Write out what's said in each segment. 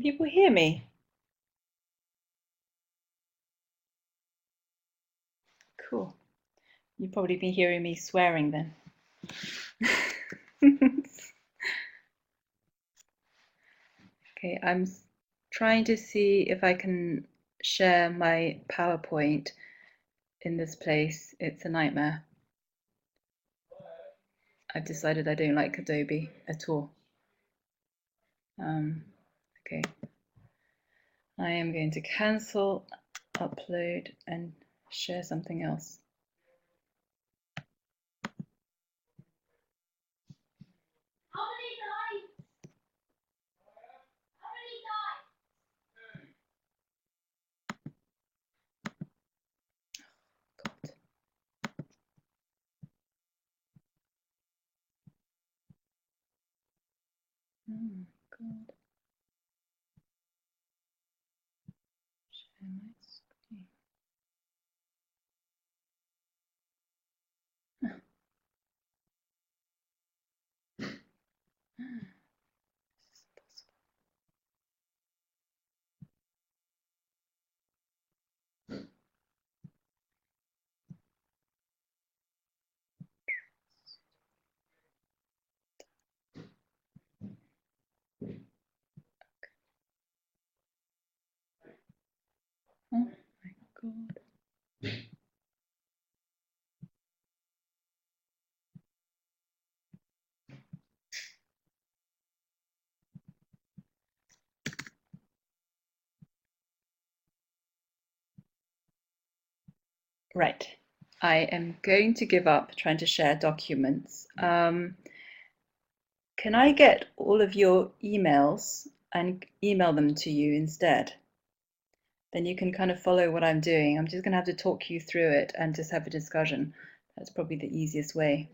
people hear me? Cool. You've probably been hearing me swearing then. Okay, I'm trying to see if I can share my PowerPoint in this place. It's a nightmare. I've decided I don't like Adobe at all. Okay. I am going to cancel, upload, and share something else. God. Oh, God. Share my screen. Oh my God. Right. I am going to give up trying to share documents. Can I get all of your emails and email them to you instead? Then you can kind of follow what I'm doing. I'm just going to have to talk you through it and just have a discussion. That's probably the easiest way.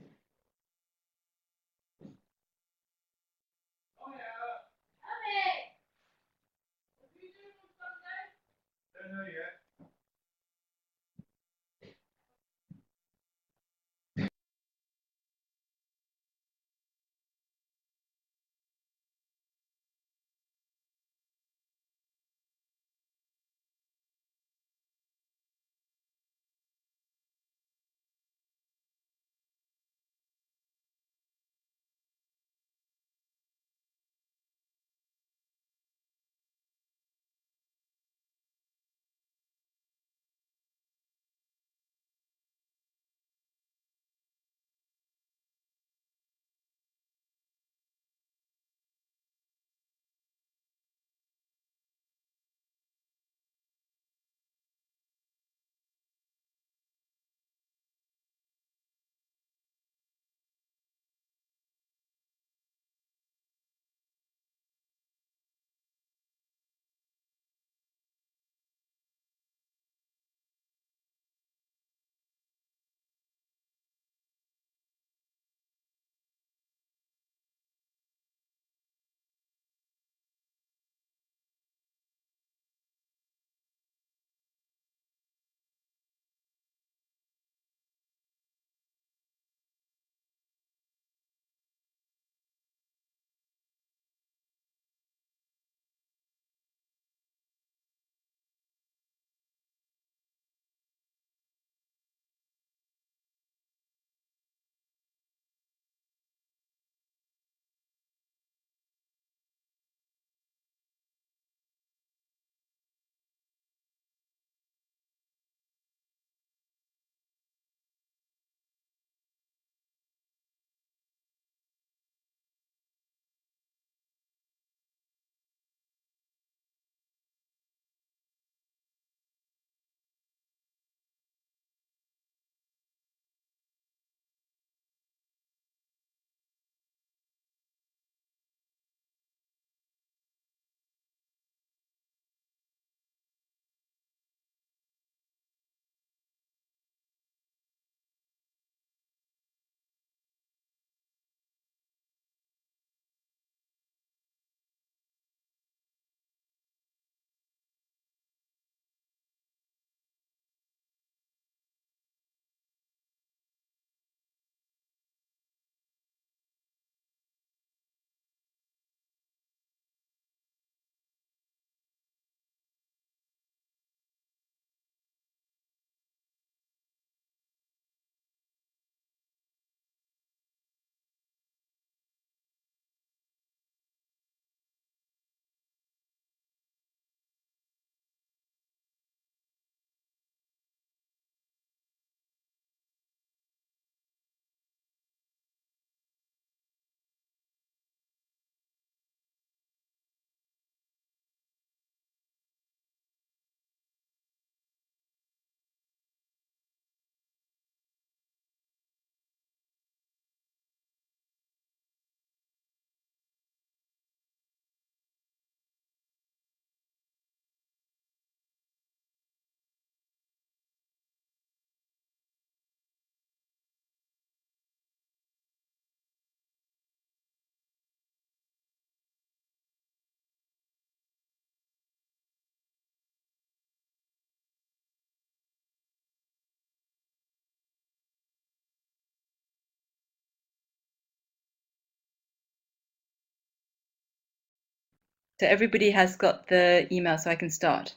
So everybody has got the email, so I can start.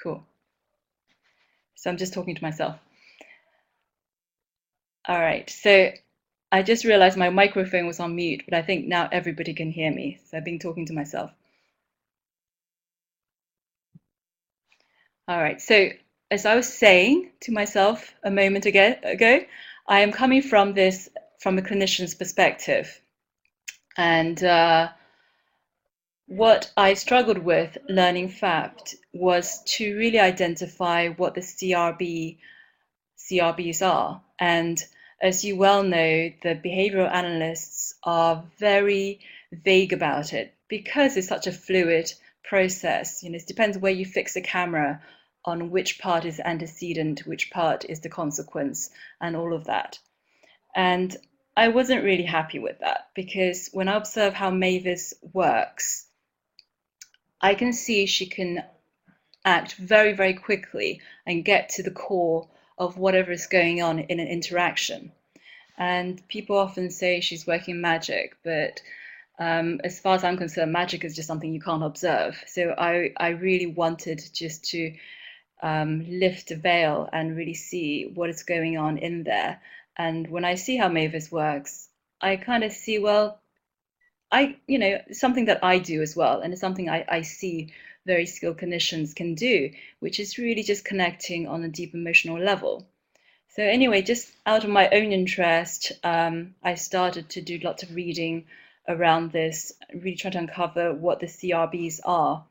Cool. So I'm just talking to myself. All right. So I just realized my microphone was on mute, but I think now everybody can hear me. So I've been talking to myself. All right. So as I was saying to myself a moment ago, I am coming from a clinician's perspective. And what I struggled with learning FAP was to really identify what the CRBs are. And as you well know, the behavioral analysts are very vague about it because it's such a fluid process. You know, it depends where you fix the camera on which part is antecedent, which part is the consequence, and all of that. And I wasn't really happy with that because when I observe how Mavis works, I can see she can act very, very quickly and get to the core of whatever is going on in an interaction. And people often say she's working magic, but as far as I'm concerned, magic is just something you can't observe. So I really wanted just to lift the veil and really see what is going on in there. And when I see how Mavis works, I kind of see, well, something that I do as well, and it's something I see very skilled clinicians can do, which is really just connecting on a deep emotional level. So anyway, just out of my own interest, I started to do lots of reading around this, really trying to uncover what the CRBs are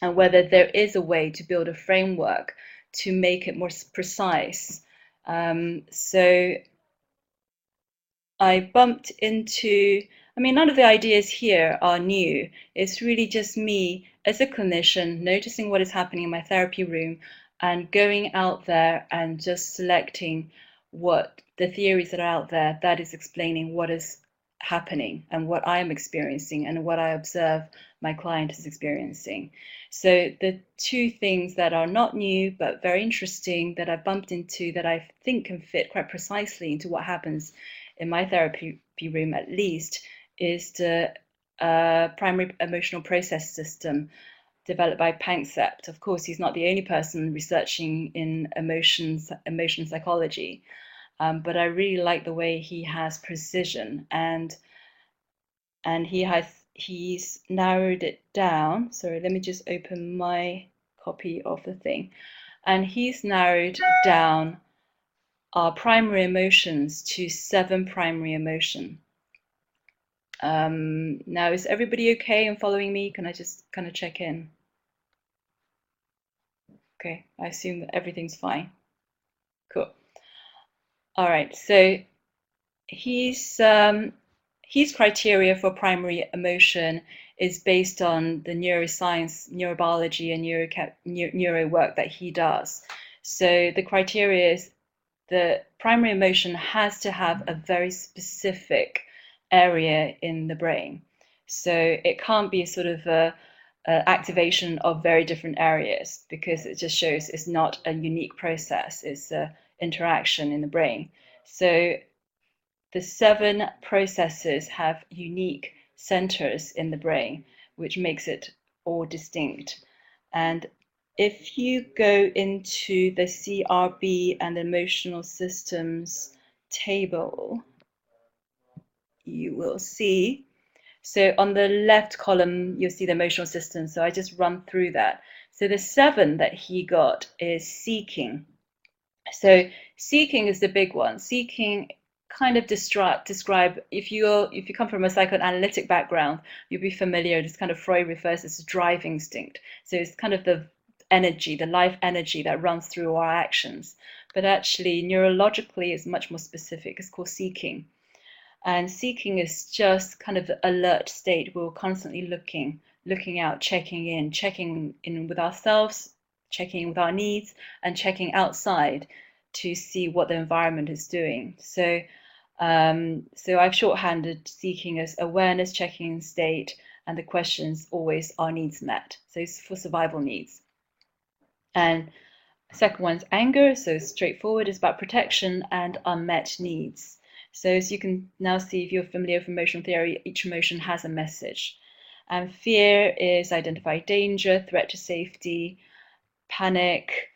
and whether there is a way to build a framework to make it more precise. So I bumped into, I mean, none of the ideas here are new. It's really just me as a clinician noticing what is happening in my therapy room and going out there and just selecting what the theories that are out there that is explaining what is happening and what I am experiencing and what I observe my client is experiencing. So the two things that are not new but very interesting that I bumped into that I think can fit quite precisely into what happens in my therapy room at least is the primary emotional process system developed by Panksepp. Of course, he's not the only person researching in emotion psychology, but I really like the way he has precision and he's narrowed it down. Sorry, let me just open my copy of the thing. And he's narrowed down our primary emotions to 7 primary emotion. Now, is everybody okay and following me? Can I just kind of check in? Okay, I assume that everything's fine. Cool. All right, so his criteria for primary emotion is based on the neuroscience, neurobiology, and neuro work that he does. So the criteria is the primary emotion has to have a very specific area in the brain. So it can't be sort of a activation of very different areas because it just shows it's not a unique process. It's an interaction in the brain. So the 7 processes have unique centers in the brain, which makes it all distinct. And if you go into the CRB and emotional systems table, you will see, so on the left column, you'll see the emotional system. So I just run through that. So the 7 that he got is seeking. So seeking is the big one. Seeking kind of describe if you come from a psychoanalytic background, you'll be familiar. This kind of Freud refers to as a drive instinct. So it's kind of the energy, the life energy that runs through our actions. But actually, neurologically, it's much more specific. It's called seeking. And seeking is just kind of the alert state. We're constantly looking out, checking in with ourselves, checking in with our needs, and checking outside to see what the environment is doing. So I've shorthanded seeking as awareness, checking in state, and the questions always are needs met. So it's for survival needs. And second one's anger, so straightforward, is about protection and unmet needs. So as you can now see, if you're familiar with emotional theory, each emotion has a message. And fear is identify danger, threat to safety, panic.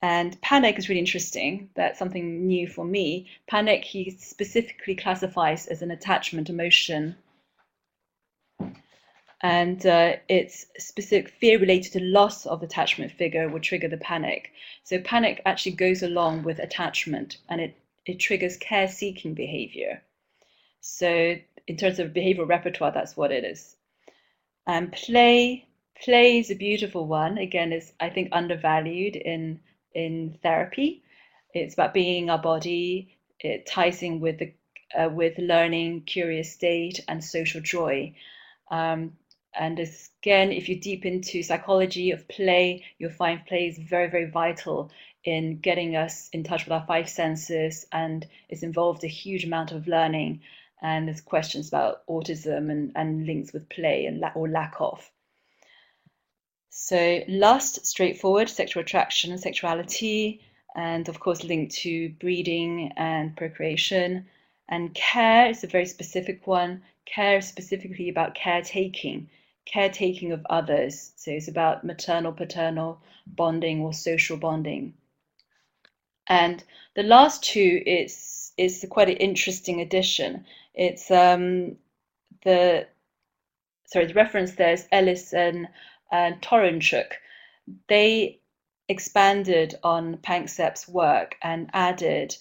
And panic is really interesting. That's something new for me. Panic, he specifically classifies as an attachment emotion. And it's specific fear related to loss of attachment figure will trigger the panic. So panic actually goes along with attachment, and it triggers care-seeking behavior. So in terms of behavioral repertoire, that's what it is. And play is a beautiful one. Again, is I think undervalued in therapy. It's about being our body. It ties in with the with learning, curious state, and social joy. And again, if you deep into psychology of play, you'll find play is very, very vital in getting us in touch with our five senses, and it's involved a huge amount of learning. And there's questions about autism and links with play and or lack of. So lust, straightforward, sexual attraction and sexuality, and of course linked to breeding and procreation. And care is a very specific one. Care is specifically about caretaking of others. So it's about maternal, paternal bonding or social bonding. And the last two is quite an interesting addition. It's the reference there's Ellis and Torenchuk. They expanded on Panksepp's work and added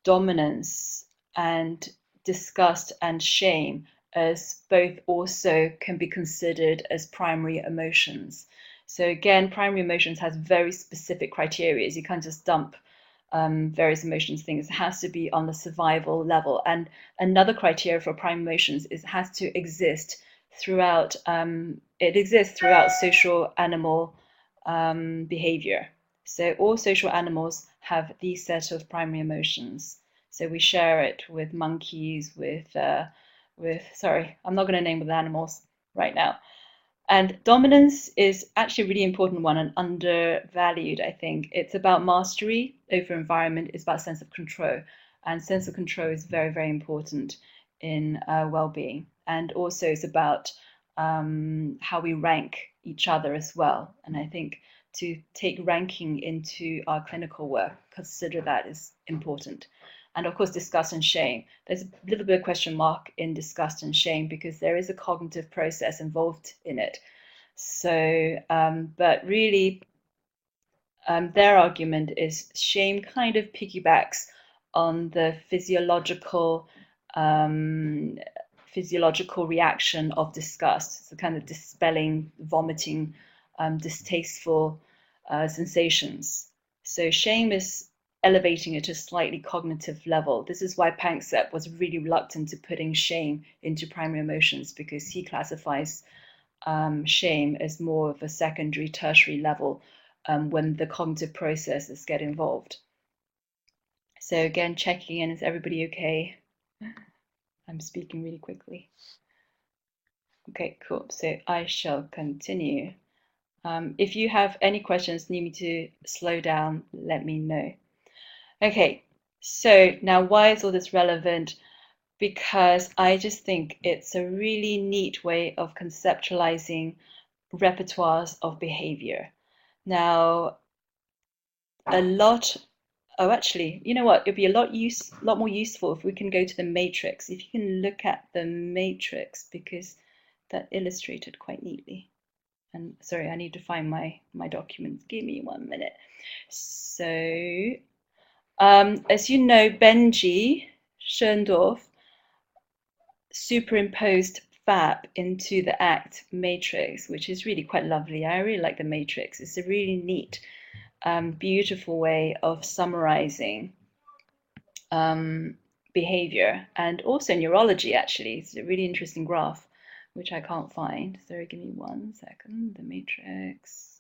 dominance and disgust and shame as both also can be considered as primary emotions. So again, primary emotions has very specific criteria. You can't just dump various emotions things. It has to be on the survival level. And another criteria for primary emotions is it has to exist throughout social animal behavior. So all social animals have these set of primary emotions. So we share it with monkeys, sorry, I'm not going to name the animals right now. And dominance is actually a really important one and undervalued, I think. It's about mastery over environment. It's about sense of control. And sense of control is very, very important in well-being. And also it's about how we rank each other as well. And I think to take ranking into our clinical work, consider that is important. And of course, disgust and shame. There's a little bit of question mark in disgust and shame because there is a cognitive process involved in it. So, but really, their argument is shame kind of piggybacks on the physiological reaction of disgust. So kind of dispelling, vomiting, distasteful sensations. So shame is elevating it to a slightly cognitive level. This is why Panksepp was really reluctant to putting shame into primary emotions because he classifies shame as more of a secondary, tertiary level when the cognitive processes get involved. So again, checking in, is everybody okay? I'm speaking really quickly. Okay, cool. So I shall continue. If you have any questions, need me to slow down, let me know. Okay, so now why is all this relevant? Because I just think it's a really neat way of conceptualizing repertoires of behavior. Now, actually, you know what? It'd be a lot more useful if we can go to the matrix. If you can look at the matrix, because that illustrated quite neatly. And sorry, I need to find my documents. Give me 1 minute. So, as you know, Benji Schoendorf superimposed FAP into the ACT matrix, which is really quite lovely. I really like the matrix. It's a really neat, beautiful way of summarizing behavior and also neurology, actually. It's a really interesting graph, which I can't find. Sorry, give me 1 second. The matrix.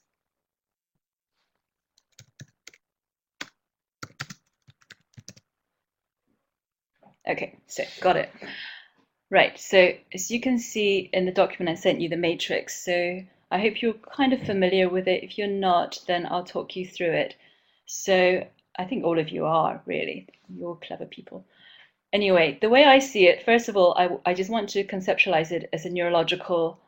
Okay, so got it. Right, so as you can see in the document I sent you, the matrix. So I hope you're kind of familiar with it. If you're not, then I'll talk you through it. So I think all of you are, really. You're clever people. Anyway, the way I see it, first of all, I just want to conceptualize it as a neurological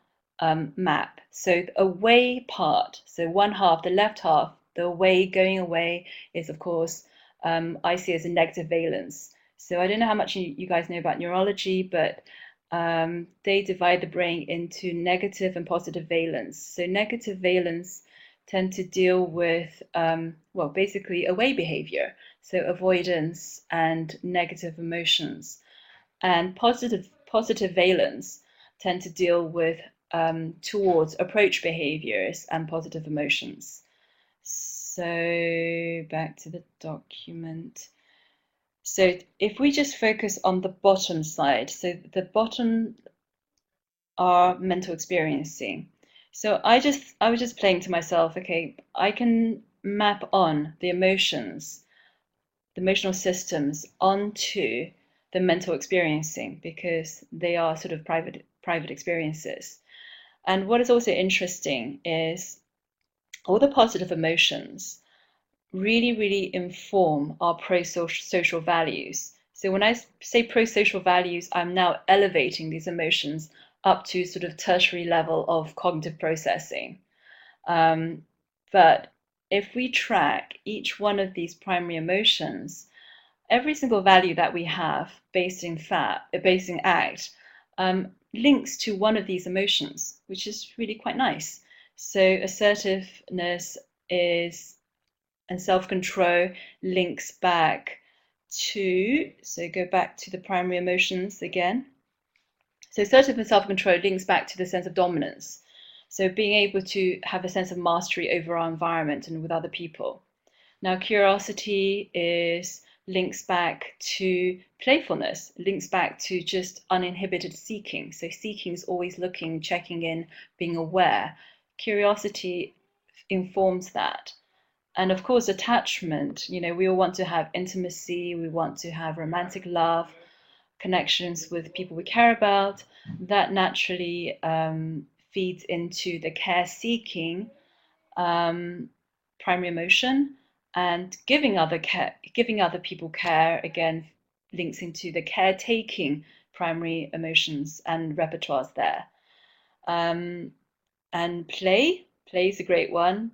map. So the away part, so one half, the left half, the away, going away is, of course, I see as a negative valence. So I don't know how much you guys know about neurology, but they divide the brain into negative and positive valence. So negative valence tend to deal with, well, basically away behavior, so avoidance and negative emotions. And positive valence tend to deal with towards approach behaviors and positive emotions. So back to the document. So if we just focus on the bottom side, so the bottom are mental experiencing. So I was just playing to myself, okay, I can map on the emotions, the emotional systems onto the mental experiencing because they are sort of private experiences. And what is also interesting is all the positive emotions really inform our pro-social values. So when I say pro-social values, I'm now elevating these emotions up to sort of tertiary level of cognitive processing. But if we track each one of these primary emotions, every single value that we have based in FAP, based in ACT, links to one of these emotions, which is really quite nice. So assertiveness is, and self-control links back to, so go back to the primary emotions again. So assertive and self-control links back to the sense of dominance. So being able to have a sense of mastery over our environment and with other people. Now, curiosity links back to playfulness, links back to just uninhibited seeking. So seeking is always looking, checking in, being aware. Curiosity informs that. And of course, attachment, we all want to have intimacy, we want to have romantic love, connections with people we care about. That naturally feeds into the care-seeking primary emotion, and giving other people care again links into the caretaking primary emotions and repertoires there. And play is a great one.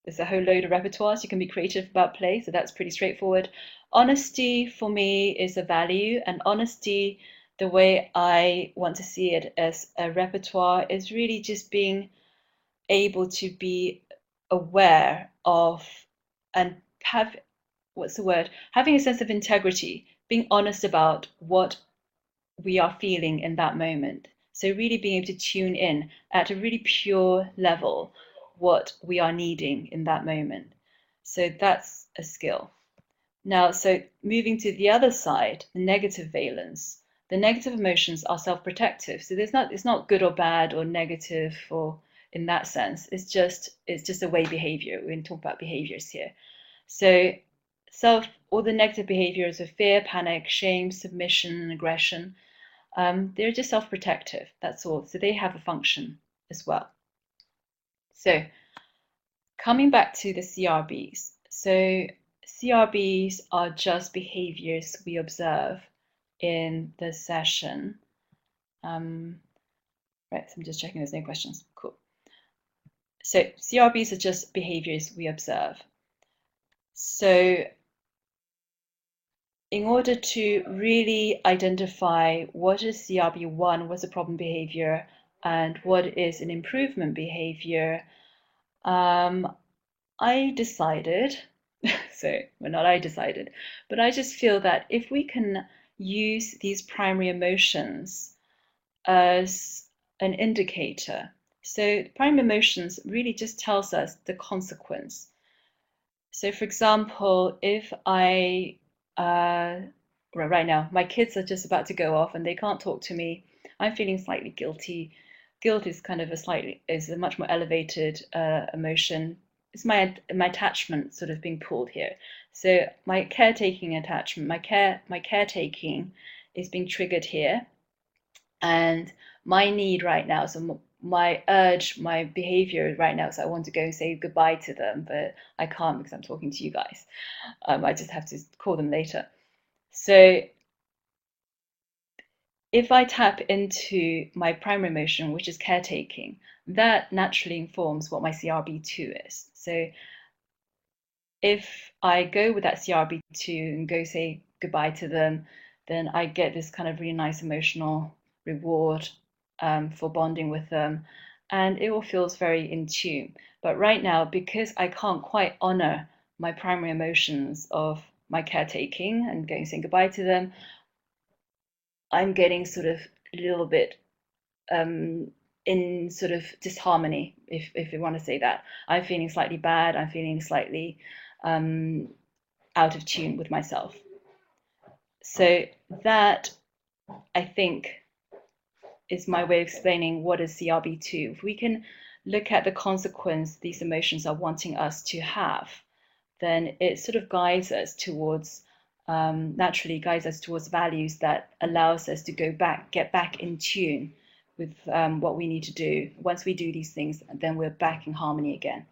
There's a whole load of repertoires. You can be creative about play, so that's pretty straightforward. Honesty for me is a value, and honesty, the way I want to see it as a repertoire, is really just being able to be aware of and have, what's the word, having a sense of integrity, being honest about what we are feeling in that moment. So really being able to tune in at a really pure level what we are needing in that moment. So that's a skill. Now, so moving to the other side, the negative valence. The negative emotions are self-protective. So it's not good or bad or negative or in that sense. It's just a way behavior. We're going to talk about behaviors here. So all the negative behaviors of fear, panic, shame, submission, and aggression, they're just self-protective. That's all. So they have a function as well. So coming back to the CRBs. So CRBs are just behaviors we observe in the session. Right, so I'm just checking there's no questions. Cool. So CRBs are just behaviors we observe. So in order to really identify what is CRB1, what's a problem behavior, and what is an improvement behavior, I decided, not I decided, but I just feel that if we can use these primary emotions as an indicator, so primary emotions really just tells us the consequence. So for example, if right now, my kids are just about to go off and they can't talk to me, I'm feeling slightly guilty. Guilt is kind of a much more elevated emotion. It's my attachment sort of being pulled here. So my caretaking attachment, my caretaking is being triggered here, and my need right now. So my urge, my behavior right now is I want to go and say goodbye to them, but I can't because I'm talking to you guys. I just have to call them later. So if I tap into my primary emotion, which is caretaking, that naturally informs what my CRB2 is. So if I go with that CRB2 and go say goodbye to them, then I get this kind of really nice emotional reward for bonding with them. And it all feels very in tune. But right now, because I can't quite honor my primary emotions of my caretaking and going saying goodbye to them, I'm getting sort of a little bit in sort of disharmony, if you want to say that. I'm feeling slightly bad. I'm feeling slightly out of tune with myself. So that, I think, is my way of explaining what is CRB2. If we can look at the consequence these emotions are wanting us to have, then it sort of guides us towards, naturally guides us towards values that allows us to get back in tune with what we need to do. Once we do these things, then we're back in harmony again.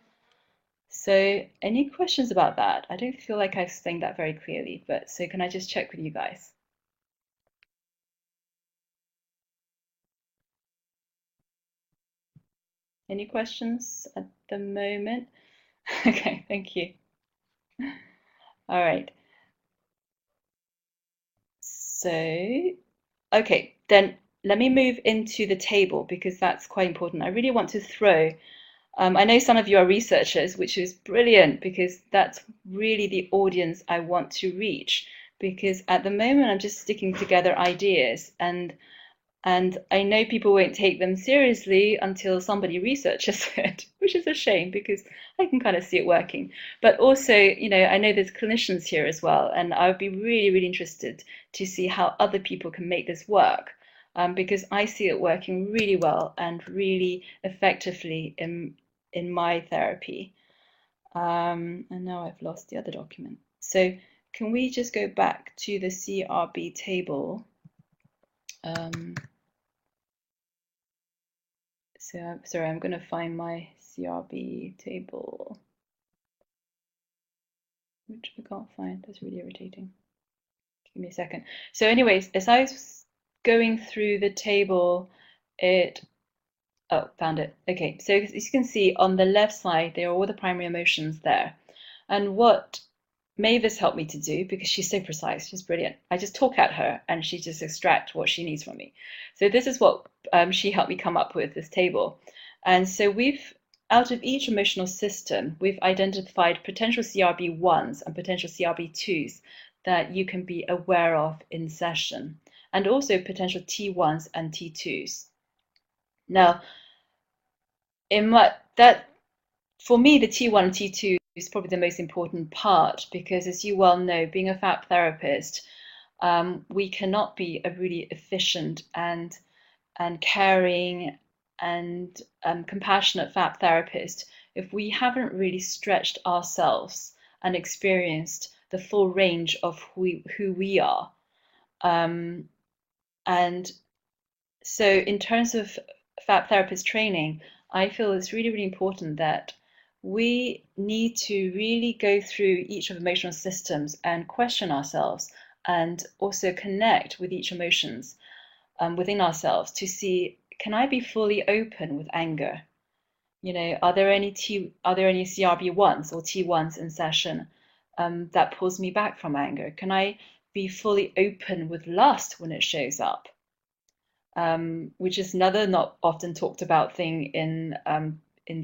So any questions about that? I don't feel like I've explained that very clearly, but so can I just check with you guys? Any questions at the moment? Okay, thank you. All right. So, okay, then let me move into the table because that's quite important. I really want to throw, I know some of you are researchers, which is brilliant because that's really the audience I want to reach. Because at the moment, I'm just sticking together ideas and I know people won't take them seriously until somebody researches it, which is a shame because I can kind of see it working. But also, I know there's clinicians here as well, and I would be really, really interested to see how other people can make this work. Because I see it working really well and really effectively in my therapy. And now I've lost the other document. So can we just go back to the CRB table? So sorry, I'm going to find my CRB table, which I can't find. That's really irritating. Give me a second. So anyways, as I was going through the table, found it. Okay, so as you can see on the left side, there are all the primary emotions there. And what Mavis helped me to do, because she's so precise, she's brilliant. I just talk at her and she just extracts what she needs from me. So this is what she helped me come up with, this table. And so out of each emotional system, we've identified potential CRB1s and potential CRB2s that you can be aware of in session, and also potential T1s and T2s. Now, for me, the T1 and T2 is probably the most important part because, as you well know, being a FAP therapist, we cannot be a really efficient and caring and compassionate FAP therapist if we haven't really stretched ourselves and experienced the full range of who we are. And so in terms of FAP therapist training, I feel it's really, really important that we need to really go through each of emotional systems and question ourselves and also connect with each emotions within ourselves to see, can I be fully open with anger? Are there any CRB1s or T1s in session that pulls me back from anger? Can I be fully open with lust when it shows up? Which is another not often talked about thing in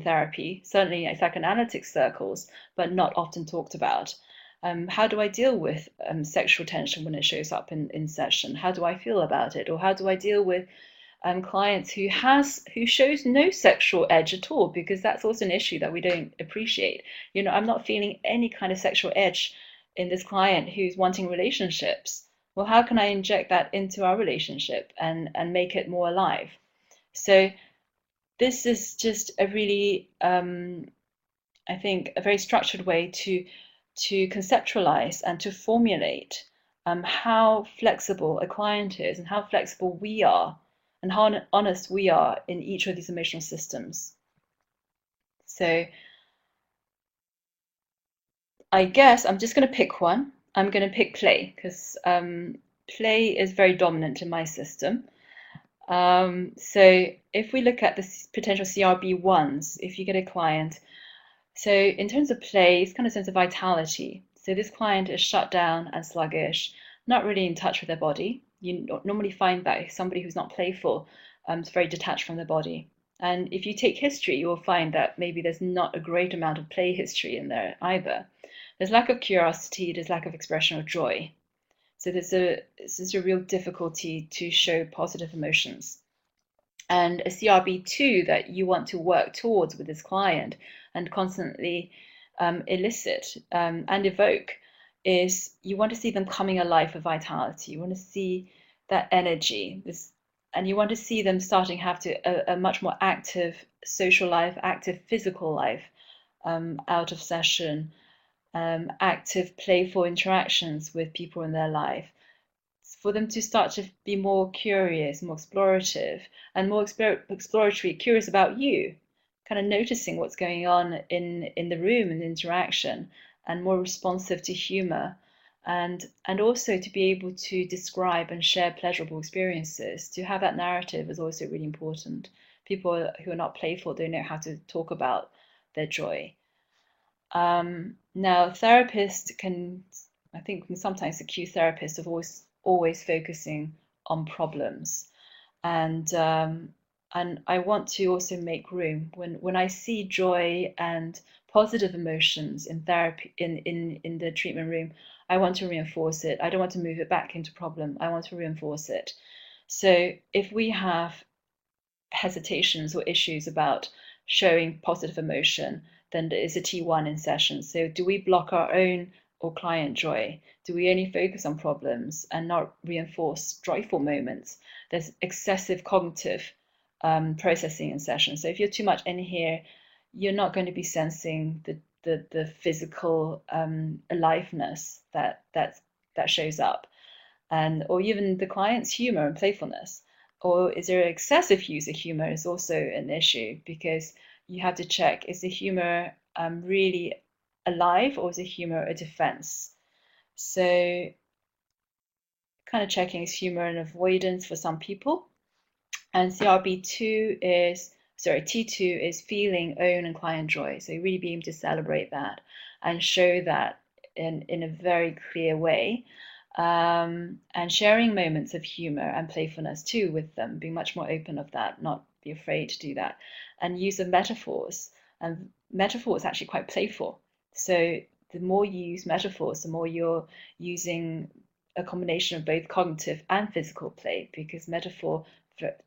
therapy, certainly in psychoanalytic circles, but not often talked about. How do I deal with sexual tension when it shows up in session? How do I feel about it? Or how do I deal with clients who shows no sexual edge at all? Because that's also an issue that we don't appreciate. I'm not feeling any kind of sexual edge in this client who's wanting relationships. Well, how can I inject that into our relationship and make it more alive? So this is just a really, I think, a very structured way to conceptualize and to formulate how flexible a client is and how flexible we are and how honest we are in each of these emotional systems. So I guess I'm just going to pick one. I'm going to pick play because play is very dominant in my system. So if we look at the potential CRB1s, if you get a client, so in terms of play, it's kind of sense of vitality. So this client is shut down and sluggish, not really in touch with their body. You normally find that somebody who's not playful is very detached from their body. And if you take history, you will find that maybe there's not a great amount of play history in there either. There's lack of curiosity, there's lack of expression of joy. So there's a real difficulty to show positive emotions. And a CRB2 that you want to work towards with this client and constantly elicit and evoke is you want to see them coming alive with vitality. You want to see that energy, and you want to see them starting to have a much more active social life, active physical life, out of session, active playful interactions with people in their life, for them to start to be more curious, more explorative, and more exploratory, curious about you, kind of noticing what's going on in the room and interaction, and more responsive to humor, and also to be able to describe and share pleasurable experiences. To have that narrative is also really important. People who are not playful don't know how to talk about their joy. Now, therapists can, I think, sometimes accuse therapists of always focusing on problems, and I want to also make room when I see joy and positive emotions in therapy in the treatment room. I want to reinforce it. I don't want to move it back into problem. I want to reinforce it. So if we have hesitations or issues about showing positive emotion, then there is a T1 in session. So do we block our own or client joy? Do we only focus on problems and not reinforce joyful moments? There's excessive cognitive processing in session. So if you're too much in here, you're not going to be sensing the physical aliveness that shows up, and or even the client's humor and playfulness. Or is there excessive use of humor is also an issue, because you have to check, is the humor really alive, or is the humor a defense? So kind of checking is humor and avoidance for some people. And CRB2 is, sorry, T2 is feeling own and client joy. So really being able to celebrate that and show that in a very clear way. And sharing moments of humor and playfulness too with them, being much more open of that, not be afraid to do that, and use of metaphors. And metaphor is actually quite playful. So the more you use metaphors, the more you're using a combination of both cognitive and physical play, because metaphor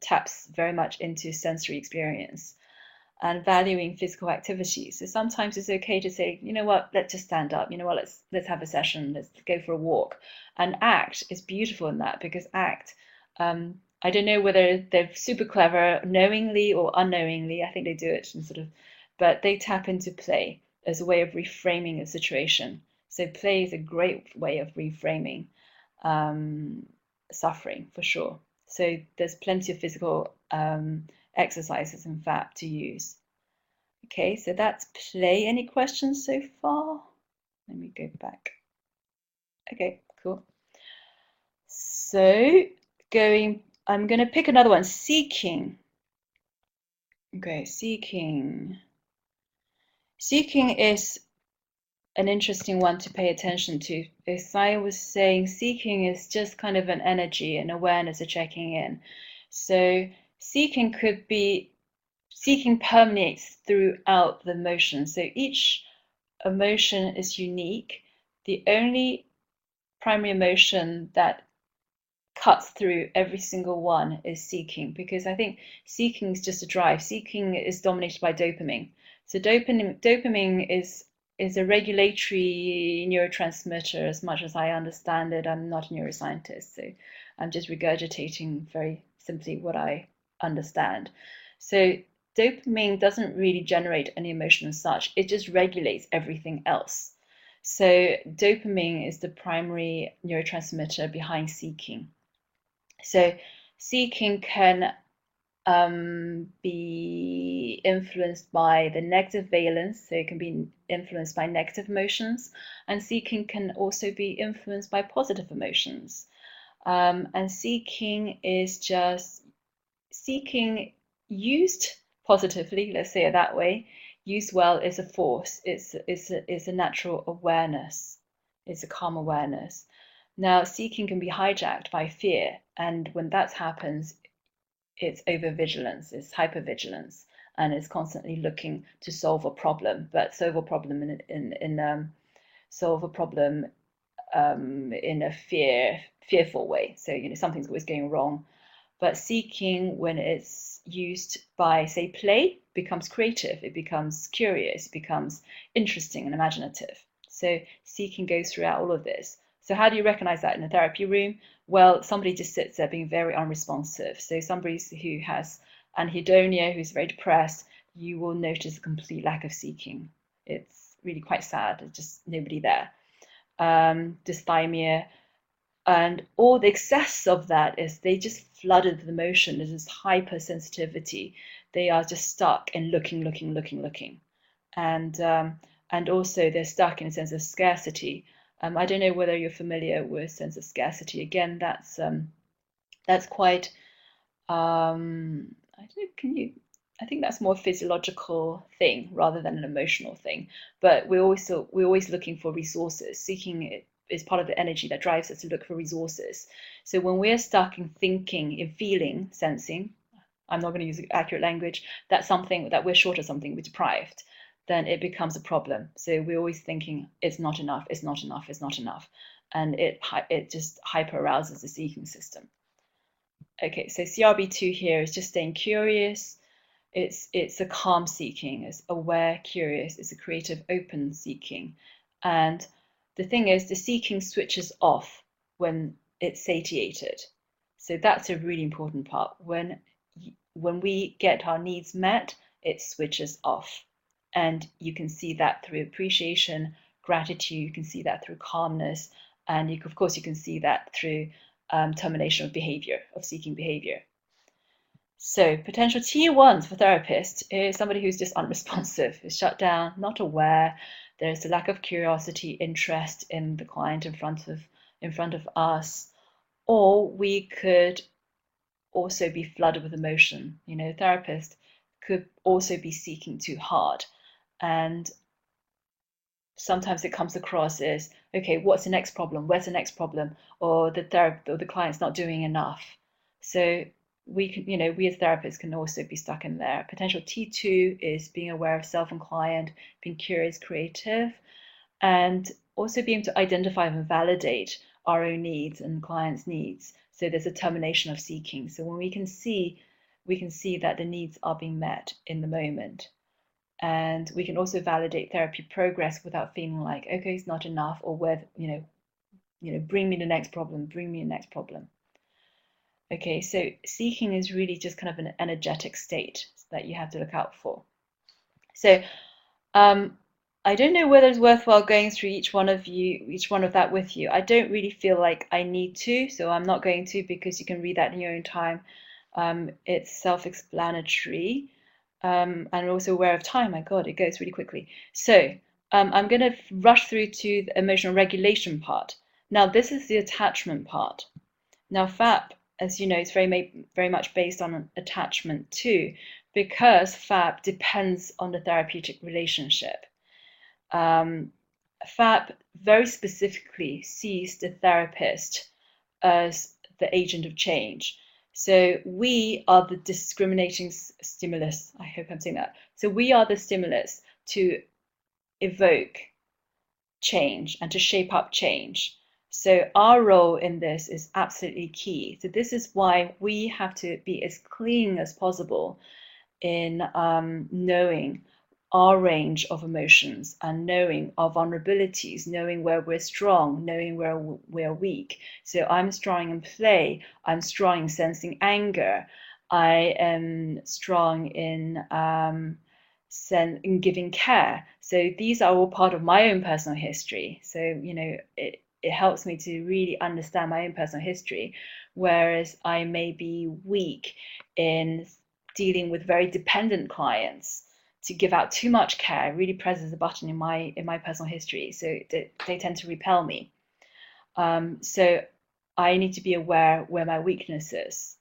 taps very much into sensory experience and valuing physical activities. So sometimes it's okay to say, you know what, let's just stand up. You know what, let's have a session. Let's go for a walk. And ACT is beautiful in that, because ACT, I don't know whether they're super clever knowingly or unknowingly. I think they do it in sort of, but they tap into play as a way of reframing a situation. So play is a great way of reframing suffering, for sure. So there's plenty of physical exercises in FAP to use. Okay, so that's play. Any questions so far? Let me go back. Okay, cool. So I'm going to pick another one, seeking. Okay, seeking. Seeking is an interesting one to pay attention to. As I was saying, seeking is just kind of an energy and awareness of checking in. So seeking permeates throughout the emotion. So each emotion is unique. The only primary emotion that cuts through every single one is seeking, because I think seeking is just a drive. Seeking is dominated by dopamine. So dopamine is a regulatory neurotransmitter, as much as I understand it. I'm not a neuroscientist, so I'm just regurgitating very simply what I understand. So dopamine doesn't really generate any emotion as such. It just regulates everything else. So dopamine is the primary neurotransmitter behind seeking. So seeking can be influenced by the negative valence, so it can be influenced by negative emotions, and seeking can also be influenced by positive emotions. And seeking is just seeking used positively, let's say it that way, used well is a force. It's a natural awareness. It's a calm awareness. Now, seeking can be hijacked by fear, and when that happens, it's overvigilance, it's hypervigilance, and it's constantly looking to solve a problem, but solve a problem solve a problem in a fearful way. So something's always going wrong. But seeking, when it's used by, say, play, becomes creative, it becomes curious, it becomes interesting and imaginative. So seeking goes throughout all of this. So how do you recognize that in a therapy room? Well, somebody just sits there being very unresponsive. So somebody who has anhedonia, who's very depressed, you will notice a complete lack of seeking. It's really quite sad. There's just nobody there. Dysthymia, and all the excess of that is they just flooded with emotion. There's this hypersensitivity. They are just stuck in looking, and also they're stuck in a sense of scarcity. I don't know whether you're familiar with sense of scarcity. Again, that's quite. I don't. Can you? I think that's more a physiological thing rather than an emotional thing. But we're always looking for resources. Seeking it is part of the energy that drives us to look for resources. So when we're stuck in thinking, in feeling, sensing, I'm not going to use accurate language, that's something that we're short of something, we're deprived, then it becomes a problem. So we're always thinking it's not enough, it's not enough, it's not enough. And it just hyper arouses the seeking system. Okay, so CRB2 here is just staying curious. It's a calm seeking, it's aware, curious, it's a creative, open seeking. And the thing is, the seeking switches off when it's satiated. So that's a really important part. When we get our needs met, it switches off. And you can see that through appreciation, gratitude, you can see that through calmness, and of course you can see that through termination of behavior, of seeking behavior. So potential T1s for therapists is somebody who's just unresponsive, is shut down, not aware. There's a lack of curiosity, interest in the client in front of us, or we could also be flooded with emotion. A therapist could also be seeking too hard, and sometimes it comes across as, okay, what's the next problem? Where's the next problem? Or the client's not doing enough. So we as therapists can also be stuck in there. Potential T2 is being aware of self and client, being curious, creative, and also being able to identify and validate our own needs and clients' needs. So there's a termination of seeking. So when we can see that the needs are being met in the moment. And we can also validate therapy progress without feeling like, okay, it's not enough, or where, bring me the next problem, bring me the next problem. Okay, so seeking is really just kind of an energetic state that you have to look out for. So I don't know whether it's worthwhile going through each one of that with you. I don't really feel like I need to, so I'm not going to, because you can read that in your own time. It's self-explanatory. And also aware of time. My God, it goes really quickly. So I'm going to rush through to the emotional regulation part. Now, this is the attachment part. Now, FAP, as you know, is very much based on attachment too, because FAP depends on the therapeutic relationship. FAP very specifically sees the therapist as the agent of change. So we are the discriminating stimulus. I hope I'm saying that. So we are the stimulus to evoke change and to shape up change. So our role in this is absolutely key. So this is why we have to be as clean as possible in knowing our range of emotions and knowing our vulnerabilities, knowing where we're strong, knowing where we're weak. So I'm strong in play, I'm strong in sensing anger, I am strong in giving care. So these are all part of my own personal history. So, it helps me to really understand my own personal history, whereas I may be weak in dealing with very dependent clients. To give out too much care really presses a button in my personal history, so they tend to repel me. So I need to be aware where my weaknesses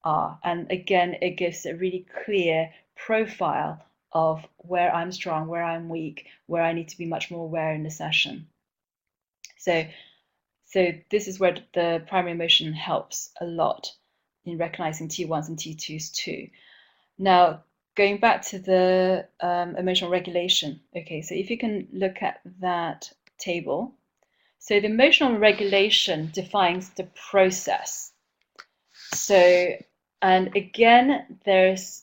are. And again, it gives a really clear profile of where I'm strong, where I'm weak, where I need to be much more aware in the session. So this is where the primary emotion helps a lot in recognizing T1s and T2s too. Now, going back to the emotional regulation. Okay, so if you can look at that table. So the emotional regulation defines the process. So, and again,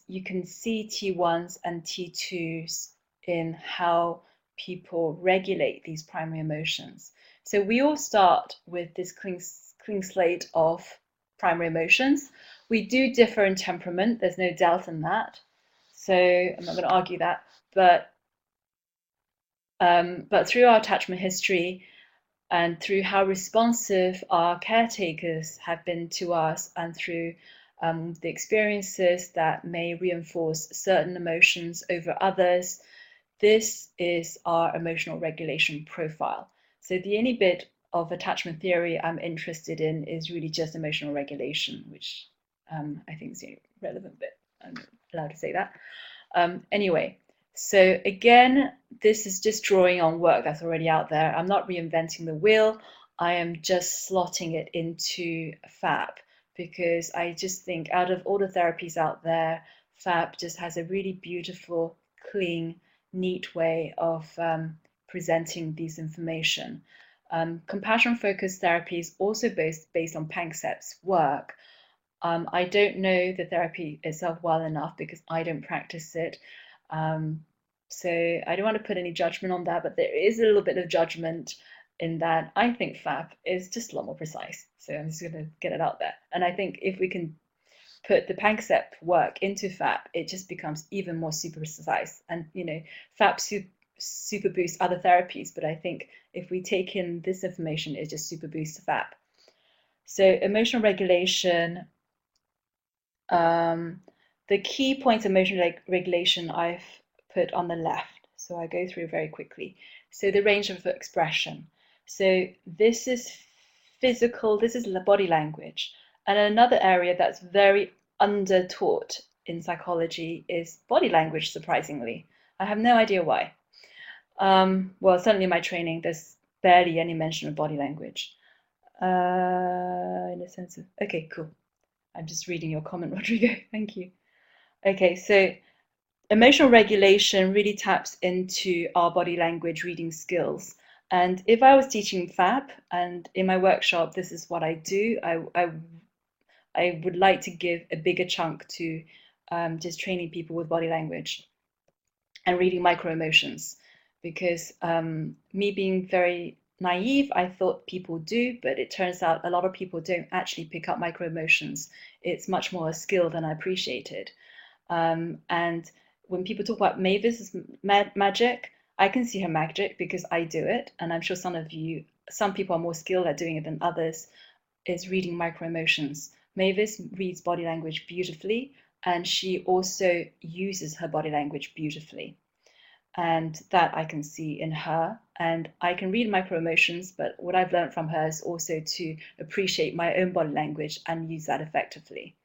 you can see T1s and T2s in how people regulate these primary emotions. So we all start with this clean slate of primary emotions. We do differ in temperament. There's no doubt in that. So I'm not going to argue that. But through our attachment history, and through how responsive our caretakers have been to us, and through the experiences that may reinforce certain emotions over others, this is our emotional regulation profile. So the only bit of attachment theory I'm interested in is really just emotional regulation, which I think is the relevant bit. I'm allowed to say that. Anyway, so again, this is just drawing on work that's already out there. I'm not reinventing the wheel. I am just slotting it into FAP because I just think out of all the therapies out there, FAP just has a really beautiful, clean, neat way of presenting these information. Compassion-focused therapy is also based on Panksepp's work. I don't know the therapy itself well enough because I don't practice it. So I don't want to put any judgment on that, but there is a little bit of judgment in that I think FAP is just a lot more precise. So I'm just going to get it out there. And I think if we can put the Panksepp work into FAP, it just becomes even more super precise. And, FAP super boosts other therapies, but I think if we take in this information, it just super boosts FAP. So emotional regulation, the key points of emotional regulation I've put on the left. So I go through very quickly. So the range of expression. So this is physical, this is the body language. And another area that's very under-taught in psychology is body language, surprisingly. I have no idea why. Well, certainly in my training, there's barely any mention of body language. In a sense of, okay, cool. I'm just reading your comment, Rodrigo. Thank you. Okay, so emotional regulation really taps into our body language reading skills. And if I was teaching FAP and in my workshop, this is what I do, I would like to give a bigger chunk to just training people with body language and reading micro emotions. Because me being very naive, I thought people do, but it turns out a lot of people don't actually pick up micro emotions. It's much more a skill than I appreciated. And when people talk about Mavis' magic, I can see her magic because I do it. And I'm sure some people are more skilled at doing it than others, is reading micro emotions. Mavis reads body language beautifully, and she also uses her body language beautifully. And that I can see in her, and I can read micro emotions, but what I've learned from her is also to appreciate my own body language and use that effectively.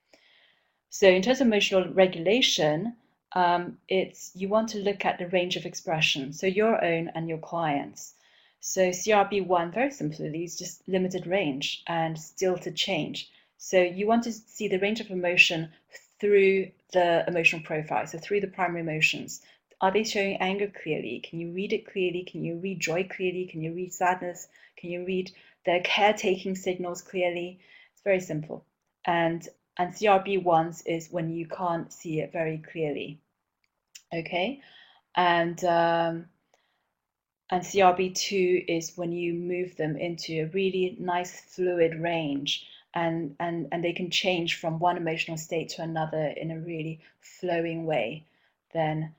So in terms of emotional regulation, you want to look at the range of expression, so your own and your clients. So CRB1, very simply, is just limited range and still to change. So you want to see the range of emotion through the emotional profile, so through the primary emotions. Are they showing anger clearly? Can you read it clearly? Can you read joy clearly? Can you read sadness? Can you read their caretaking signals clearly? It's very simple. And CRB1s is when you can't see it very clearly. Okay, and CRB2 is when you move them into a really nice fluid range, and they can change from one emotional state to another in a really flowing way. Then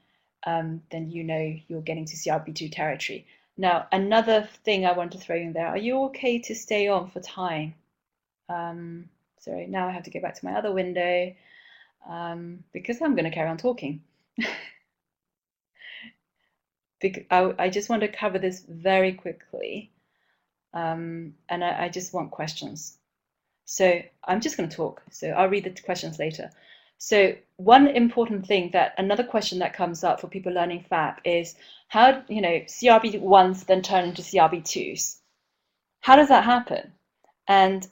you're getting to CRB2 territory. Now, another thing I want to throw in there, are you okay to stay on for time? Sorry, now I have to go back to my other window because I'm going to carry on talking. I just want to cover this very quickly, and I just want questions. So I'm just going to talk. So I'll read the questions later. So one important thing that another question that comes up for people learning FAP is how, CRB ones then turn into CRB twos. How does that happen? And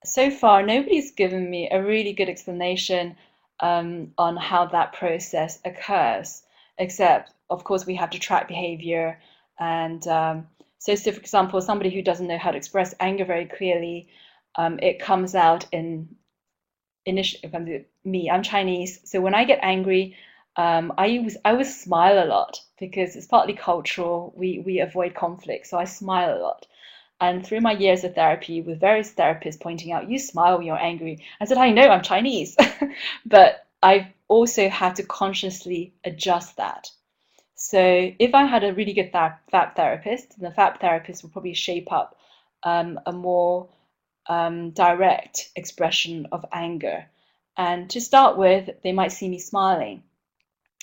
so far, nobody's given me a really good explanation on how that process occurs, except, of course, we have to track behavior. And so, for example, somebody who doesn't know how to express anger very clearly, it comes out in initially me. I'm Chinese, so when I get angry, I would smile a lot because it's partly cultural. We avoid conflict, so I smile a lot. And through my years of therapy with various therapists pointing out, you smile when you're angry, I said, I know I'm Chinese. But I've also had to consciously adjust that. So if I had a really good FAP therapist, the FAP therapist will probably shape up a more direct expression of anger. And to start with, they might see me smiling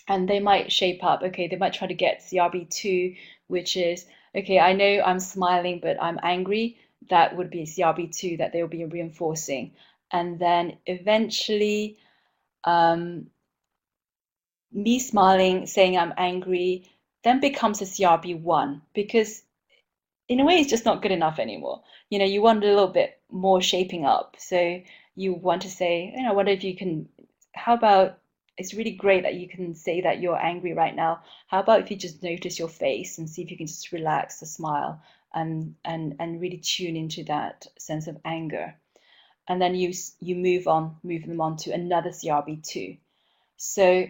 and they might shape up. Okay, they might try to get CRB2, which is, okay, I know I'm smiling, but I'm angry. That would be CRB2 that they'll be reinforcing. And then eventually, um, me smiling, saying I'm angry, then becomes a CRB1 because in a way it's just not good enough anymore. You want a little bit more shaping up. So you want to say, I wonder if you can, how about it's really great that you can say that you're angry right now. How about if you just notice your face and see if you can just relax the smile and really tune into that sense of anger. And then you move them on to another CRB2. So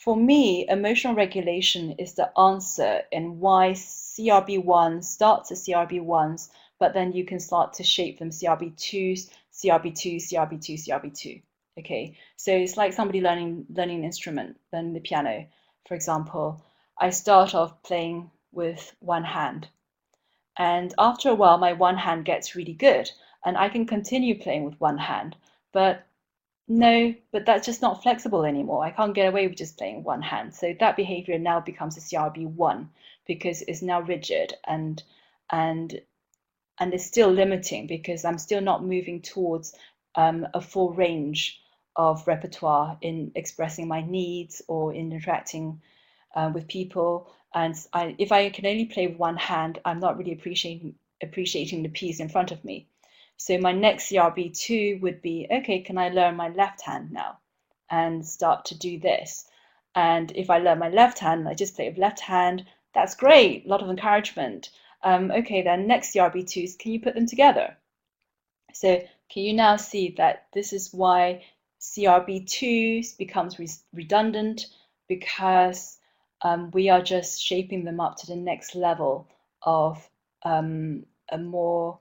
for me, emotional regulation is the answer in why CRB1 starts as CRB1s, but then you can start to shape them CRB2s, CRB2, CRB2, CRB2. Okay, so it's like somebody learning an instrument, learning the piano, for example. I start off playing with one hand, and after a while, my one hand gets really good, and I can continue playing with one hand. But no, but that's just not flexible anymore. I can't get away with just playing one hand. So that behavior now becomes a CRB1 because it's now rigid and and it's still limiting because I'm still not moving towards a full range of repertoire in expressing my needs or in interacting with people. And if I can only play with one hand, I'm not really appreciating the piece in front of me. So my next CRB2 would be, okay, can I learn my left hand now and start to do this? And if I learn my left hand, I just play with left hand, that's great, a lot of encouragement. Okay, then next CRB2s, can you put them together? So can you now see that this is why CRB2s becomes redundant because we are just shaping them up to the next level of a more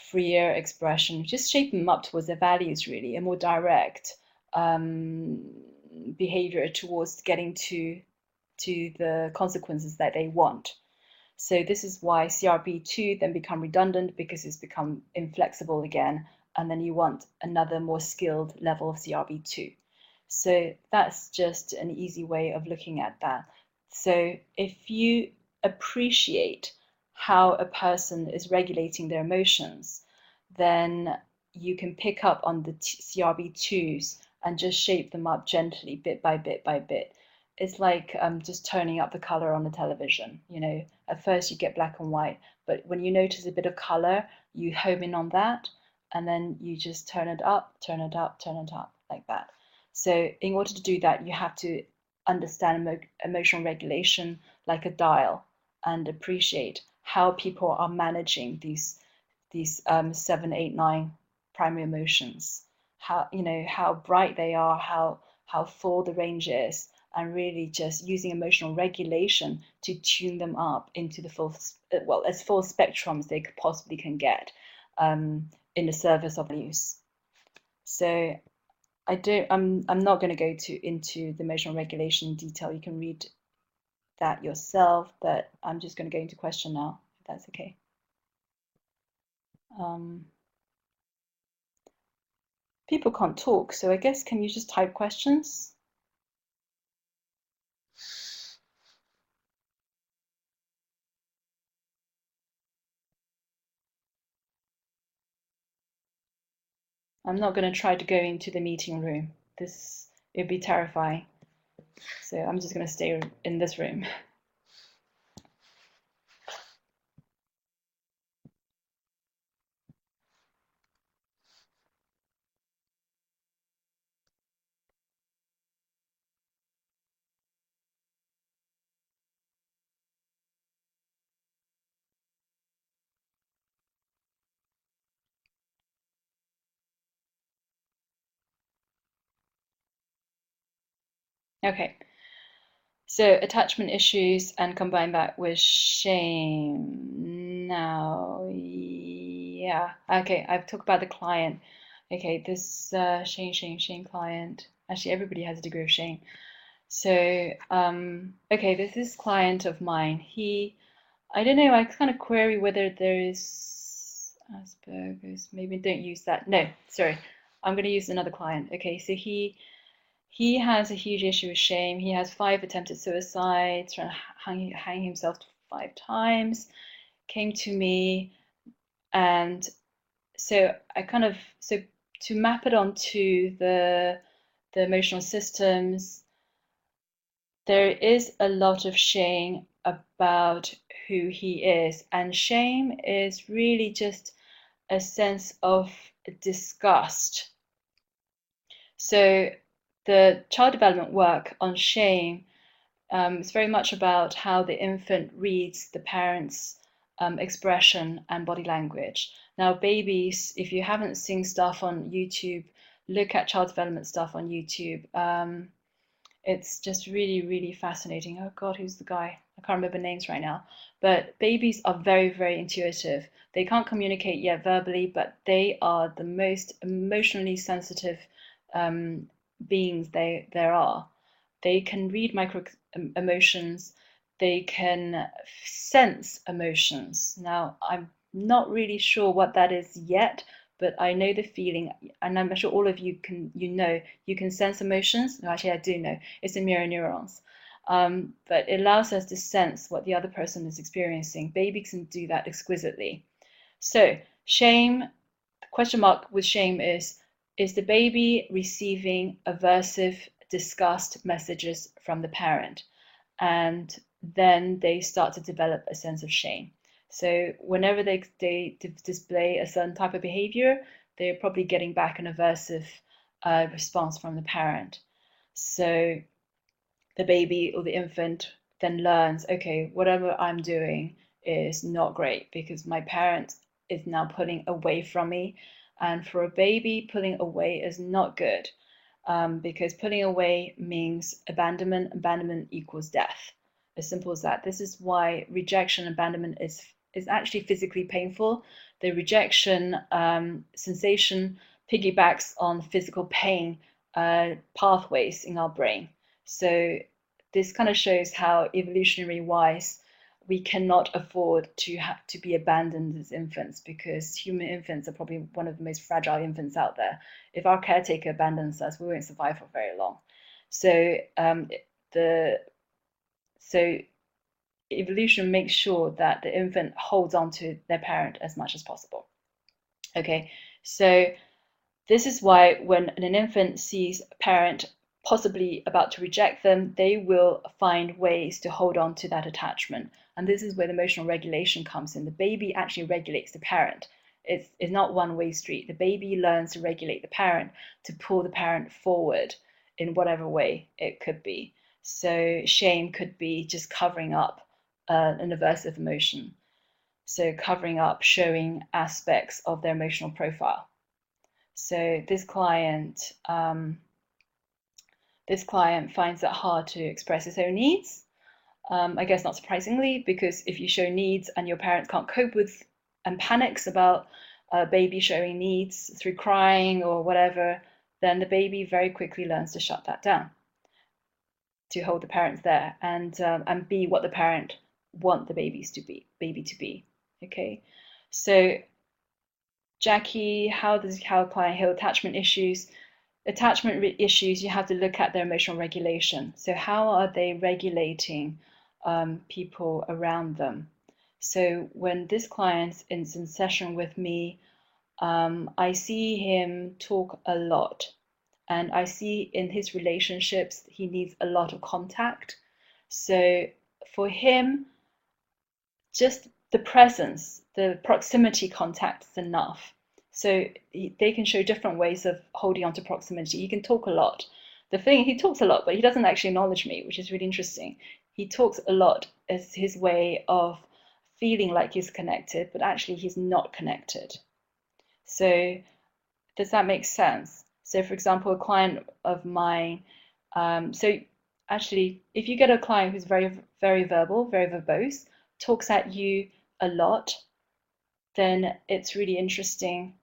freer expression, just shaping them up towards their values really, a more direct behavior towards getting to the consequences that they want. So this is why CRB2 then become redundant because it's become inflexible again, and then you want another more skilled level of CRB2. So that's just an easy way of looking at that. So if you appreciate how a person is regulating their emotions, then you can pick up on the CRB2s and just shape them up gently, bit by bit by bit. It's like just turning up the color on the television. At first you get black and white, but when you notice a bit of color, you home in on that, and then you just turn it up, turn it up, turn it up, like that. So in order to do that, you have to understand emotional regulation like a dial and appreciate how people are managing these 7, 8, 9 primary emotions. How bright they are, how full the range is, and really just using emotional regulation to tune them up into the as full spectrum as they possibly can get in the service of use. So I'm not going to go into the emotional regulation detail. You can read that yourself, but I'm just going to go into question now, if that's okay. People can't talk, so I guess can you just type questions? I'm not going to try to go into the meeting room. It'd be terrifying. So I'm just going to stay in this room. Okay. So attachment issues and combine that with shame. Now, yeah. Okay, I've talked about the client. Okay, this shame client. Actually, everybody has a degree of shame. So, okay, this client of mine. I don't know, I kind of query whether there is Asperger's. Maybe don't use that. No, sorry. I'm going to use another client. Okay, so he has a huge issue with shame. He has 5 attempted suicides, trying to hang himself 5 times. Came to me, and so to map it onto the emotional systems, there is a lot of shame about who he is, and shame is really just a sense of disgust. So the child development work on shame is very much about how the infant reads the parent's expression and body language. Now, babies, if you haven't seen stuff on YouTube, look at child development stuff on YouTube. It's just really, really fascinating. Oh God, who's the guy? I can't remember names right now. But babies are very, very intuitive. They can't communicate yet verbally, but they are the most emotionally sensitive beings there are. They can read micro emotions. They can sense emotions. Now, I'm not really sure what that is yet, but I know the feeling, and I'm sure all of you you can sense emotions. No, actually, I do know. It's in mirror neurons. But it allows us to sense what the other person is experiencing. Babies can do that exquisitely. So, shame, the question mark with shame is the baby receiving aversive disgust messages from the parent? And then they start to develop a sense of shame. So whenever they display a certain type of behavior, they're probably getting back an aversive response from the parent. So the baby or the infant then learns, okay, whatever I'm doing is not great because my parent is now pulling away from me. And for a baby, pulling away is not good because pulling away means abandonment. Abandonment equals death. As simple as that. This is why rejection, abandonment is actually physically painful. The rejection sensation piggybacks on physical pain pathways in our brain. So this kind of shows how evolutionary wise we cannot afford to have to be abandoned as infants because human infants are probably one of the most fragile infants out there. If our caretaker abandons us, we won't survive for very long. So so evolution makes sure that the infant holds on to their parent as much as possible. Okay, so this is why when an infant sees a parent possibly about to reject them, they will find ways to hold on to that attachment. And this is where the emotional regulation comes in. The baby actually regulates the parent. It's not one-way street. The baby learns to regulate the parent, to pull the parent forward in whatever way it could be. So shame could be just covering up an aversive emotion. So covering up, showing aspects of their emotional profile. So this client finds it hard to express his own needs. I guess not surprisingly, because if you show needs and your parents can't cope with and panics about a baby showing needs through crying or whatever, then the baby very quickly learns to shut that down, to hold the parents there and be what the parent want the baby to be. Okay, so Jackie, how client heal attachment issues? Attachment issues, you have to look at their emotional regulation. So how are they regulating people around them? So when this client is in session with me, I see him talk a lot, and I see in his relationships he needs a lot of contact. So for him, just the presence, the proximity contact is enough. So they can show different ways of holding on to proximity. He can talk a lot. The thing, he talks a lot, but he doesn't actually acknowledge me, which is really interesting. He talks a lot as his way of feeling like he's connected, but actually he's not connected. So does that make sense? So for example, a client of mine, so actually, if you get a client who's very, very verbal, very verbose, talks at you a lot, then it's really interesting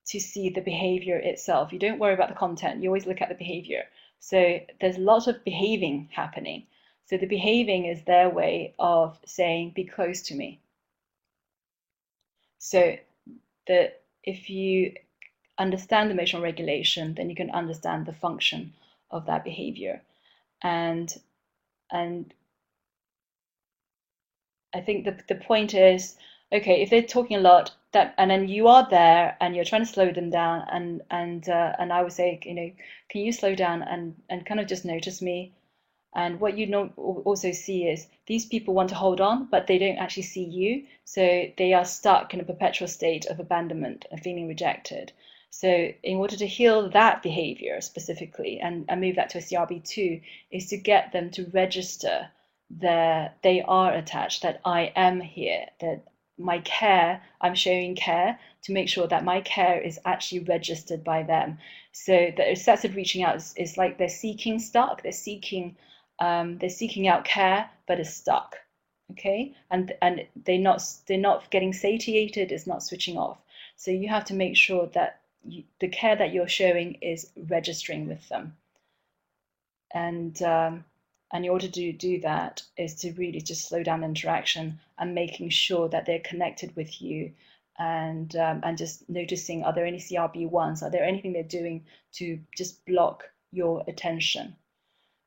to see the behavior itself. You don't worry about the content, you always look at the behavior. So there's a lot of behaving happening. So the behaving is their way of saying, be close to me. So that if you understand emotional regulation, then you can understand the function of that behavior. And I think the point is, okay, if they're talking a lot, that and then you are there and you're trying to slow them down, and I would say, can you slow down and kind of just notice me? And what you know also see is these people want to hold on, but they don't actually see you. So they are stuck in a perpetual state of abandonment and feeling rejected. So in order to heal that behavior specifically and move that to a CRB2 is to get them to register that they are attached, that I am here, that my care, I'm showing care to make sure that my care is actually registered by them. So the obsessive reaching out is like they're seeking stuck, they're seeking out care, but it's stuck. Okay, and they're not getting satiated. It's not switching off. So you have to make sure that the care that you're showing is registering with them. And in order to do that is to really just slow down interaction and making sure that they're connected with you, and just noticing, are there any CRB1s? Are there anything they're doing to just block your attention?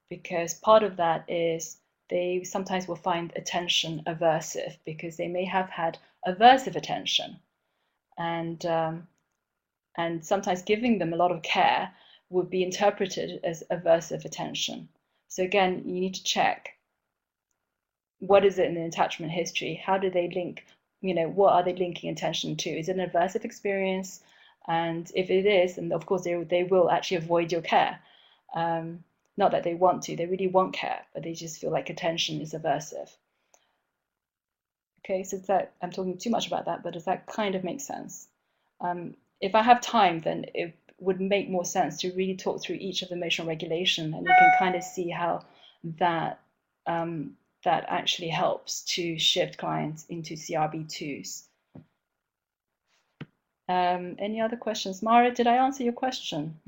Because part of that is they sometimes will find attention aversive because they may have had aversive attention, and sometimes giving them a lot of care would be interpreted as aversive attention. So again, you need to check, what is it in the attachment history? How do they link, what are they linking attention to? Is it an aversive experience? And if it is, then of course they will actually avoid your care. Not that they want to, they really want care, but they just feel like attention is aversive. Okay, so that I'm talking too much about that, but does that kind of make sense? If I have time, then it would make more sense to really talk through each of the emotional regulation, and you can kind of see how that that actually helps to shift clients into CRB2s. Any other questions? Mara, did I answer your question?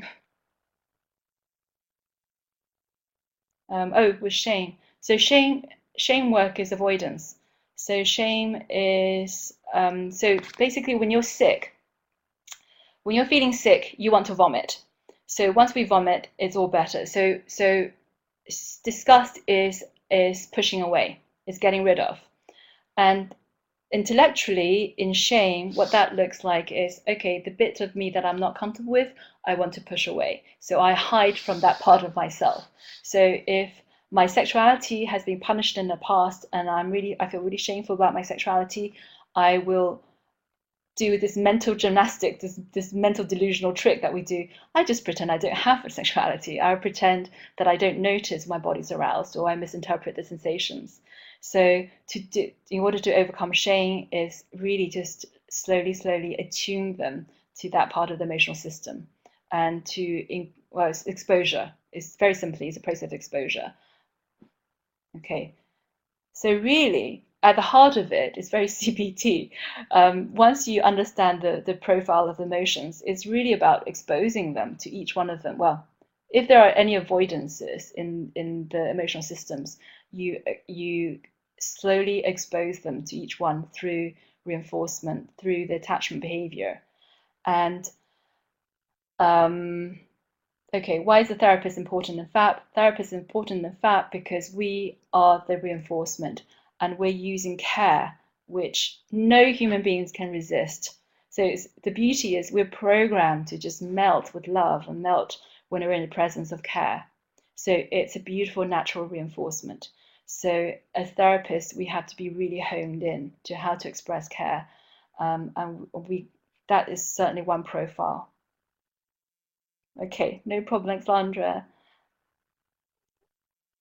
With shame. So shame work is avoidance. So shame is so basically when you're sick, when you're feeling sick, you want to vomit. So once we vomit, it's all better. So disgust is pushing away, is getting rid of. And intellectually, in shame, what that looks like is, okay, the bit of me that I'm not comfortable with, I want to push away. So I hide from that part of myself. So if my sexuality has been punished in the past and I feel really shameful about my sexuality, I will do this mental gymnastic, this mental delusional trick that we do. I just pretend I don't have a sexuality. I pretend that I don't notice my body's aroused, or I misinterpret the sensations. So in order to overcome shame is really just slowly attune them to that part of the emotional system, and it's exposure. It's very simply, it's a process of exposure. Okay, so really, at the heart of it is very CBT. Once you understand the profile of emotions, it's really about exposing them to each one of them. Well, if there are any avoidances in the emotional systems, you slowly expose them to each one through reinforcement, through the attachment behavior. And okay, why is the therapist important in FAP? Therapist is important in FAP because we are the reinforcement, and we're using care, which no human beings can resist. So the beauty is we're programmed to just melt with love and melt when we're in the presence of care. So it's a beautiful natural reinforcement. So as therapists, we have to be really honed in to how to express care. And that is certainly one profile. Okay, no problem, Alexandra.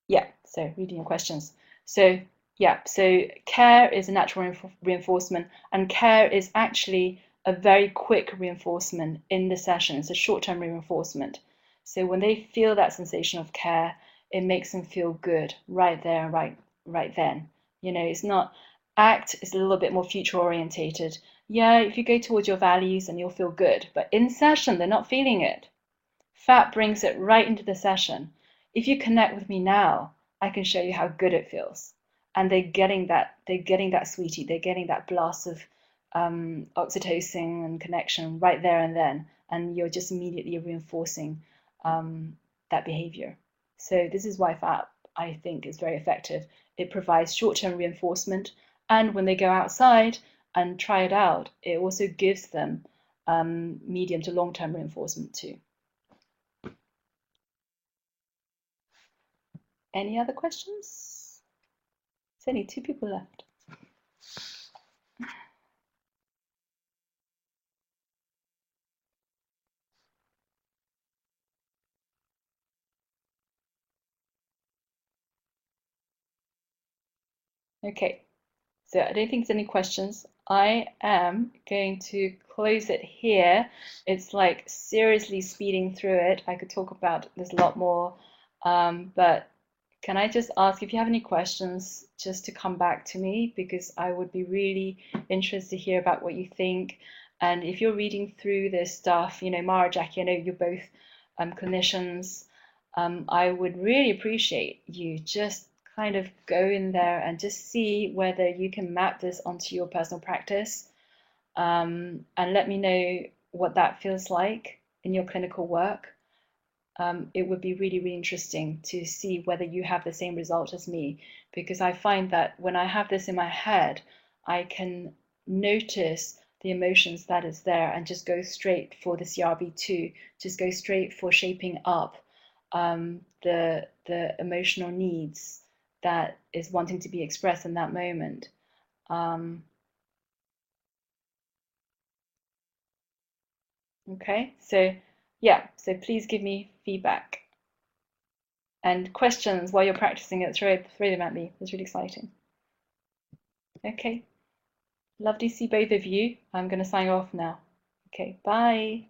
Yeah, so reading your questions. So yeah, so care is a natural reinforcement, and care is actually a very quick reinforcement in the session. It's a short-term reinforcement. So when they feel that sensation of care, it makes them feel good right there, right then. You know, it's not ACT is a little bit more future orientated. Yeah, if you go towards your values and you'll feel good, but in session they're not feeling it. FAP brings it right into the session. If you connect with me now, I can show you how good it feels. And they're getting that sweetie, they're getting that blast of oxytocin and connection right there and then. And you're just immediately reinforcing that behavior. So this is why FAP, I think, is very effective. It provides short-term reinforcement. And when they go outside and try it out, it also gives them medium to long-term reinforcement too. Any other questions? There's only 2 people left. Okay, so I don't think there's any questions. I am going to close it here. It's like seriously speeding through it. I could talk about this a lot more, but can I just ask if you have any questions just to come back to me, because I would be really interested to hear about what you think. And if you're reading through this stuff, you know, Mara, Jackie, I know you're both clinicians. I would really appreciate you just kind of go in there and just see whether you can map this onto your personal practice, and let me know what that feels like in your clinical work. It would be really, really interesting to see whether you have the same result as me, because I find that when I have this in my head, I can notice the emotions that is there and just go straight for the CRB2, just go straight for shaping up the emotional needs that is wanting to be expressed in that moment. Okay, so yeah, so please give me feedback and questions while you're practicing it. Throw them at me. It's really exciting. Okay, lovely to see both of you. I'm going to sign off now. Okay, bye.